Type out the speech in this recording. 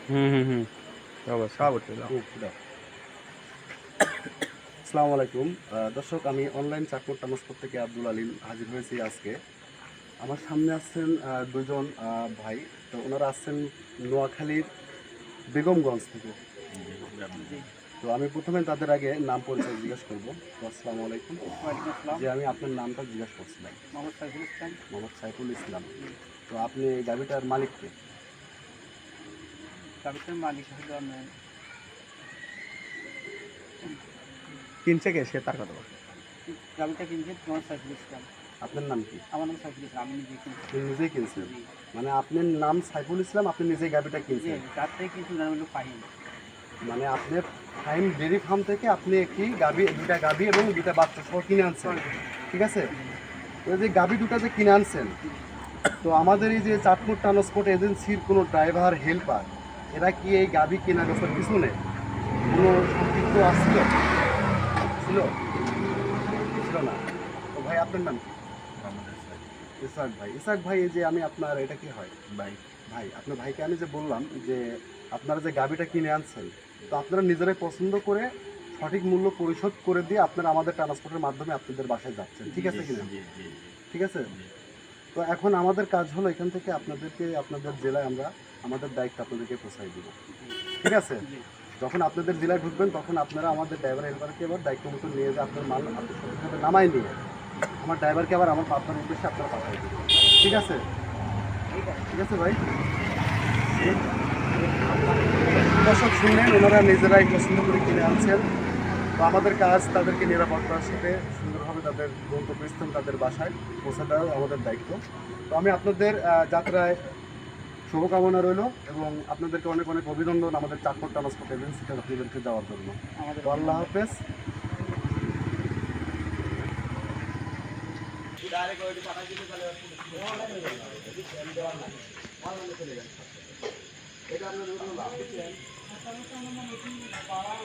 হুম হুম হুম অবশ্যই। আসসালামু আলাইকুম দর্শক, আমি অনলাইন চাকমা ট্রান্সপোর্ট থেকে আব্দুল আলিম হাজির হয়েছি আজকে। আমার সামনে আসছেন দুজন ভাই। তো ওনারা আসছেন নোয়াখালীর বেগমগঞ্জ থেকে। তো আমি প্রথমে তাদের আগে নাম পরিচয় জিজ্ঞেস করবো। তো আসসালামু আলাইকুম। ওয়ালাইকুম আসসালাম। যে আমি আপনার নামটা জিজ্ঞেস করছিলাম। মোহাম্মদ সাইফুল ইসলাম। মোহাম্মদ সাইফুল ইসলাম। তো আপনি এই গাড়িটার মালিককে? গাড়িটার মালিক হলো আমার কিনছে কে সে তার কথা বল। গাড়িটা কিনছে মোহাম্মদ সাইফুল ইসলাম। আপনার নাম কি? আমার নাম সাইফুল ইসলাম, আমি নিজে কিনছি। আপনি নিজেই কিনছেন? জি মানে আপনার নাম সাইফুল ইসলাম, আপনি নিজেই গাড়িটা জি, কিনছেন? তার থেকে কিছু নাম হলো ফাহিম। মানে আপনি ফাইম ডেয়ারি ফার্ম থেকে আপনি একটি গাভী, দুটা গাভী এবং দুটা বাচ্চা সহ কিনে আনছেন, ঠিক আছে? তো এই যে গাভী দুটা যে কিনে আনছেন, তো আমাদের এই যে চাঁদপুর ট্রান্সপোর্ট এজেন্সির কোনো ড্রাইভার হেল্পার এরা কি এই গাভী কেনা বেচার পিছনে কোনো সম্পৃক্ত আসছিল? ছিল? ছিল না? তো ভাই আপনার নাম কি? ইসাক ভাই। ইসাক ভাই, এই যে আমি আপনার, এটা কি হয় ভাই? ভাই, আপনার ভাইকে আমি যে বললাম যে আপনারা যে গাভীটা কিনে আনছেন, তো আপনারা নিজেরাই পছন্দ করে সঠিক মূল্য পরিশোধ করে দিয়ে আপনারা আমাদের ট্রান্সপোর্টের মাধ্যমে আপনাদের বাসায় যাচ্ছেন, ঠিক আছে কিনা? ঠিক আছে। তো এখন আমাদের কাজ হলো এখান থেকে আপনাদেরকে আপনাদের জেলায় আমরা আমাদের দায়িত্ব আপনাদেরকে পৌঁছাই দিব, ঠিক আছে? যখন আপনাদের জেলায় ঢুকবেন তখন আপনারা আমাদের ড্রাইভার হেল্পারকে এবার দায়িত্ব মতো নিয়ে যে আপনার মাল আপনি সঠিকভাবে নামাই নিয়ে আমার ড্রাইভারকে আবার আমার পাঠানোর উদ্দেশ্যে আপনারা পাঠাই দেবেন, ঠিক আছে? ঠিক আছে ভাই। দর্শক শুনলেন, ওনারা নিজেরাই পছন্দ করে কিনে আনছেন। তো আমাদের কাজ তাদেরকে নিরাপত্তার সাথে সুন্দরভাবে তাদের গন্তব্যস্থল, তাদের বাসায় পৌঁছে দেওয়া আমাদের দায়িত্ব। তো আমি আপনাদের যাত্রায় শুভকামনা রইল এবং আপনাদেরকে অনেক অনেক অভিনন্দন আমাদের চাঁদপুর ট্রান্সপোর্ট এজেন্সিতে আপনাদেরকে যাওয়ার জন্য। আমাদের তো আল্লাহ হাফেজ।